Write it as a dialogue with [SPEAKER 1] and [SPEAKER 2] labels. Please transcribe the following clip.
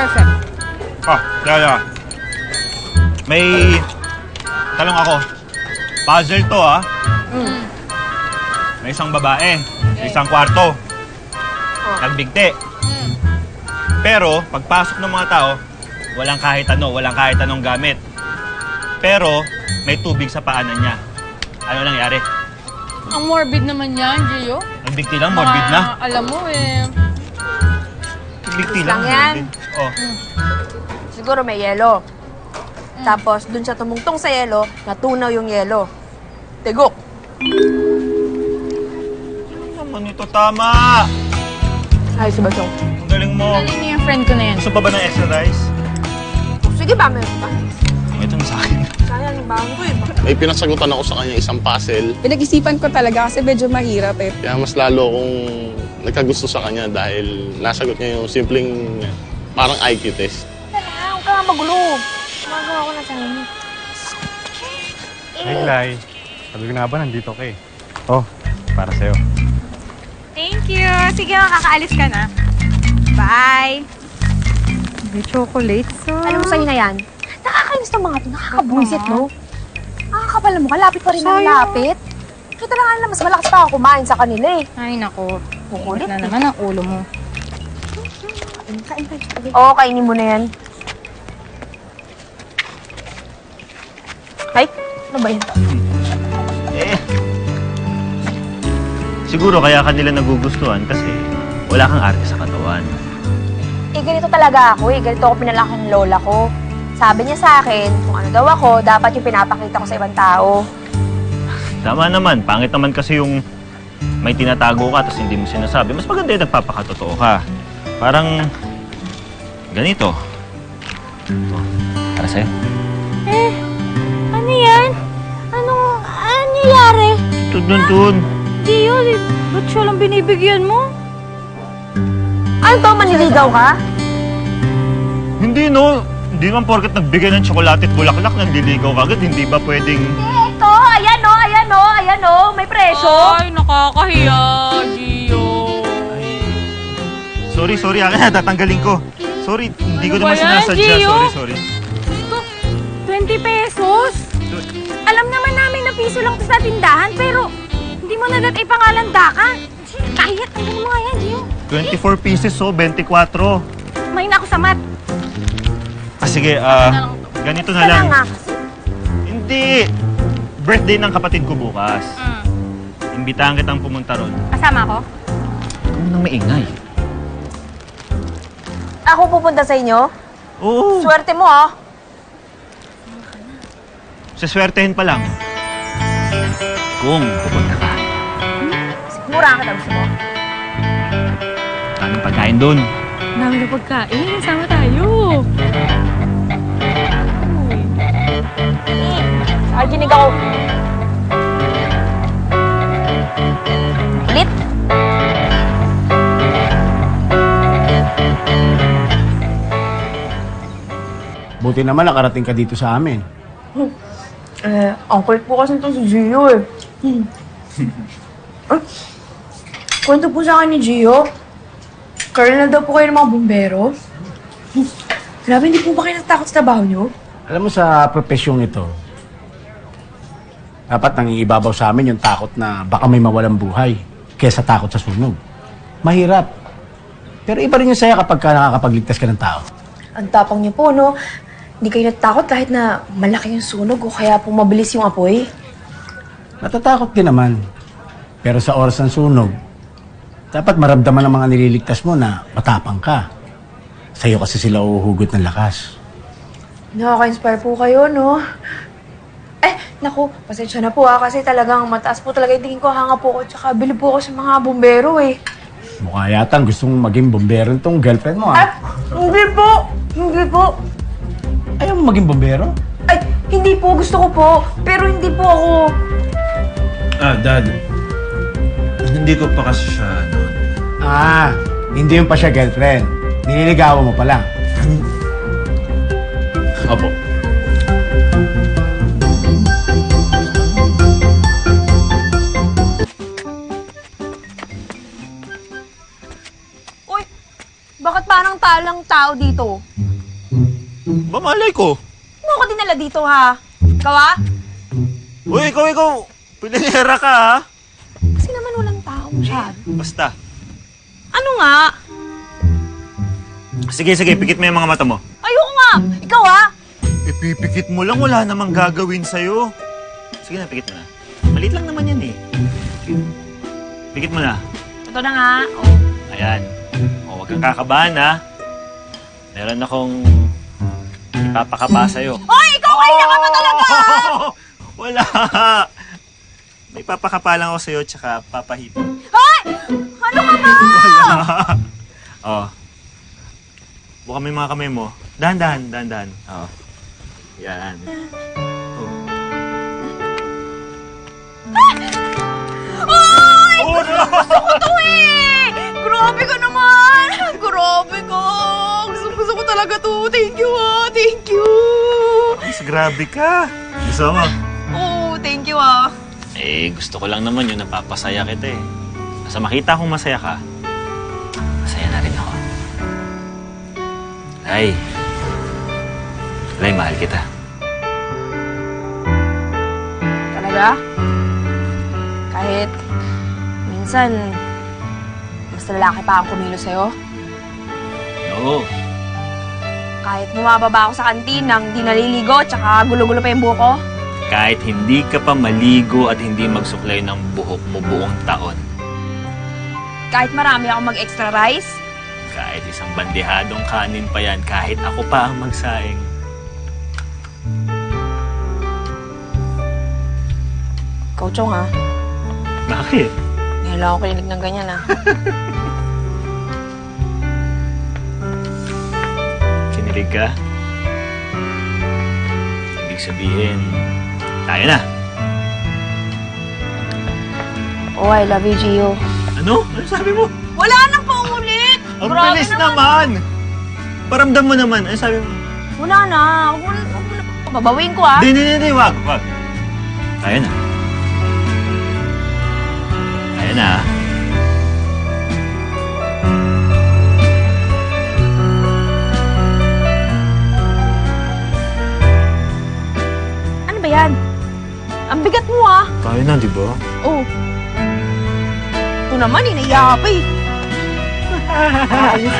[SPEAKER 1] Perfect.
[SPEAKER 2] Yaya. May talong ako. Puzzle to, May isang babae, may isang kwarto. Nagbigti. Pero, pagpasok ng mga tao, walang kahit anong gamit. Pero, may tubig sa paanan niya. Ano nangyari?
[SPEAKER 1] Ang morbid naman yan, Gio.
[SPEAKER 2] Nagbigti lang, morbid na.
[SPEAKER 1] Alam mo eh.
[SPEAKER 2] Nagbigti
[SPEAKER 3] lang
[SPEAKER 2] lang,
[SPEAKER 3] yan.
[SPEAKER 2] morbid. Oh.
[SPEAKER 3] Siguro may yelo. Tapos, dun sa tumungtong sa yelo, natunaw yung yelo. Tigok.
[SPEAKER 2] Ano naman ito? Tama!
[SPEAKER 3] Ay, si Basong.
[SPEAKER 2] Ang galing mo.
[SPEAKER 1] Galing niya yung friend ko na yan.
[SPEAKER 2] Gusto pa ba ng exercise?
[SPEAKER 3] Sige ba, meron pa?
[SPEAKER 2] Ito na sa akin.
[SPEAKER 3] Sayang, yung bago ko eh.
[SPEAKER 4] May pinasagutan ako sa kanya isang puzzle.
[SPEAKER 5] Pinag-isipan ko talaga kasi medyo mahirap eh.
[SPEAKER 4] Kaya mas lalo akong nagkagusto sa kanya dahil nasagot niya yung simpleng parang IQ test.
[SPEAKER 3] Huwag ka nga magulo. Gumagawa ko na sa inyo.
[SPEAKER 6] Hey, Glay. Sabi ko na ba, nandito ka eh. Oh, para sa'yo.
[SPEAKER 7] Thank you. Sige, makakaalis ka na. Bye. May chocolate, so...
[SPEAKER 3] Alam mo sa'yo na yan? Nakakainis ng mga to. Nakakabuisit, no? Nakakapal mo ka. Lapit pa rin ng lapit. Kita lang alam, mas malakas pa ako kumain sa kanila eh.
[SPEAKER 1] Ay, nako.
[SPEAKER 3] Kukulit
[SPEAKER 1] Na naman ang ulo mo.
[SPEAKER 3] Kain. Oo, kainin mo na yan. Ay, ano ba yun?
[SPEAKER 2] Siguro kaya kanila nagugustuhan kasi wala kang arte sa katawan.
[SPEAKER 3] Ganito talaga ako eh. Ganito ako pinalaki ng lola ko. Sabi niya sa akin, kung ano daw ako, dapat yung pinapakita ko sa ibang tao.
[SPEAKER 2] Tama naman, pangit naman kasi yung may tinatago ka tapos hindi mo sinasabi. Mas maganda yung nagpapakatotoo ka. Parang ganito. Para sa'yo.
[SPEAKER 7] Ano yan? Anong nangyayari?
[SPEAKER 2] Dun.
[SPEAKER 7] Gio, ba't siya lang binibigyan mo?
[SPEAKER 3] Ano to, maniligaw ka?
[SPEAKER 2] Hindi no. Hindi naman porket nagbigay ng tsokolate at bulaklak, nandiligaw ka agad. Hindi ba pwedeng...
[SPEAKER 3] Ito, ayan o, may presyo.
[SPEAKER 1] Ay, nakakahiya, Gio.
[SPEAKER 2] Sorry, akin tatanggalin ko. Sorry, hindi ko
[SPEAKER 1] Ano
[SPEAKER 2] naman
[SPEAKER 1] ba yan,
[SPEAKER 2] sinasadya.
[SPEAKER 1] Gio?
[SPEAKER 2] Sorry.
[SPEAKER 7] Ito, 20 pesos? Alam naman namin na piso lang to sa tindahan, pero hindi mo na dat ipangalanda ka. Kaya, tanggalin mo nga yan, Gio.
[SPEAKER 2] 24 pieces, so 24.
[SPEAKER 7] May na ako sa mat.
[SPEAKER 2] Sige, ganito na
[SPEAKER 3] Kaya
[SPEAKER 2] lang.
[SPEAKER 3] nga.
[SPEAKER 2] Hindi. Birthday ng kapatid ko bukas. Imbitahan kitang pumunta ron.
[SPEAKER 7] Kasama ko?
[SPEAKER 2] Huwag mo nang maingay.
[SPEAKER 3] Ako pupunta sa inyo?
[SPEAKER 2] Oo.
[SPEAKER 3] Swerte mo ah.
[SPEAKER 2] Saswertehin pa lang. Kung pupunta ka.
[SPEAKER 3] Mura ka daw gusto mo.
[SPEAKER 2] Anong pagkain doon?
[SPEAKER 1] Dami na pagkain. Sama tayo.
[SPEAKER 3] Arginig ako. Ulit.
[SPEAKER 8] Buti naman nakarating ka dito sa amin.
[SPEAKER 3] Ang kulit po kasi itong si Gio eh.
[SPEAKER 9] Kwento po sa akin ni Gio, Colonel daw po kayo ng mga bumbero. Grabe, hindi po ba kayo natakot sa trabaho niyo?
[SPEAKER 8] Alam mo sa profesyong ito, dapat nangingibabaw sa amin yung takot na baka may mawalang buhay kesa takot sa sunog. Mahirap. Pero iba rin yung saya kapag ka nakakapagligtas ka ng tao.
[SPEAKER 9] Ang tapang niyo po, no? Hindi kayo natakot kahit na malaki yung sunog o kaya po mabilis yung apoy?
[SPEAKER 8] Natatakot din naman. Pero sa oras ng sunog, dapat maramdaman ng mga nililigtas mo na matapang ka. Sa'yo kasi sila uhugot ng lakas.
[SPEAKER 9] Nakaka-inspire po kayo, no? Naku, pasensya na po kasi talagang mataas po talaga yung tingin ko, hanga po ko, tsaka bilib po ako sa mga bumbero eh.
[SPEAKER 8] Mukha yata gusto mong maging bombero tong girlfriend mo,
[SPEAKER 9] Hindi po! Hindi po!
[SPEAKER 8] Ayaw mo maging bombero?
[SPEAKER 9] Ay, hindi po, gusto ko po, pero hindi po ako.
[SPEAKER 2] Dad. Hindi ko pa kasi siya doon.
[SPEAKER 8] Hindi yung pa siya girlfriend. Nililigawan mo pa lang.
[SPEAKER 2] Opo.
[SPEAKER 3] Uy, bakit parang
[SPEAKER 7] samantalang tao dito.
[SPEAKER 2] Ba, malay ko.
[SPEAKER 7] Ano ako dinala dito, ha? Ikaw, ha?
[SPEAKER 2] Uy, ikaw. Pilihera ka, ha?
[SPEAKER 7] Kasi naman walang tao masyado.
[SPEAKER 2] Basta.
[SPEAKER 7] Ano nga?
[SPEAKER 2] Sige, pikit mo yung mga mata mo.
[SPEAKER 7] Ayoko nga! Ikaw, ha?
[SPEAKER 2] Ipipikit mo lang, wala namang gagawin sa'yo. Sige na, pikit mo na. Maliit lang naman yan eh. Pikit mo na.
[SPEAKER 7] Ito na nga. Oh.
[SPEAKER 2] Ayan. O, huwag kang kakabahan, ha? Meron akong ipapakapa sa'yo.
[SPEAKER 7] Hoy! Ikaw kaya ka pa talaga!
[SPEAKER 2] Wala! May papakapa lang ako sa'yo, tsaka papahipon.
[SPEAKER 7] Hoy! Ano ka ba?
[SPEAKER 2] Wala! O. Buka mo yung mga kamay mo. Dahan-dahan. O. Yan. O.
[SPEAKER 7] Hoy!
[SPEAKER 2] Oh, no!
[SPEAKER 7] Gusto ko to eh! Grabe ka naman! Grabe ka! Gusto ko talaga to. Thank you, ha? Thank you!
[SPEAKER 2] Mas grabe ka. Gusto mo?
[SPEAKER 7] Oh, thank you, ha?
[SPEAKER 2] Eh, gusto ko lang naman yun, napapasaya kita eh. Basta makita kong masaya ka, masaya na rin ako. Lay, mahal kita.
[SPEAKER 7] Talaga? Kahit minsan, mas lalaki pa ang kumilos sa'yo.
[SPEAKER 2] Oo.
[SPEAKER 7] Kahit bumababa ako sa kantin nang di naliligo, tsaka gulo-gulo pa yung buhok ko.
[SPEAKER 2] Kahit hindi ka pa maligo at hindi magsuklay ng buhok mo buong taon.
[SPEAKER 7] Kahit marami akong mag-extra rice.
[SPEAKER 2] Kahit isang bandehadong kanin pa yan, kahit ako pa ang magsaing.
[SPEAKER 7] Ikaw, Chong, ha?
[SPEAKER 2] Bakit?
[SPEAKER 7] Ngayon lang ako kinilig ng ganyan, ha?
[SPEAKER 2] Kinilig ka? Ibig sabihin, tayo na.
[SPEAKER 7] Oh, I love you, Gio.
[SPEAKER 2] Ano? Ano sabi mo?
[SPEAKER 7] Wala nang paulit!
[SPEAKER 2] Ang
[SPEAKER 7] Grabe
[SPEAKER 2] bilis naman! Paramdam mo naman. Ano sabi mo?
[SPEAKER 7] Wala na. Huwag mo na. Babawin ko, ha?
[SPEAKER 2] Hindi, wag. Tayo na. Tayo na.
[SPEAKER 7] Ano ba yan? Ang bigat mo, ha?
[SPEAKER 2] Tayo na, di ba?
[SPEAKER 7] Oh. Ito naman, inaiya ka pa, eh. Ayos.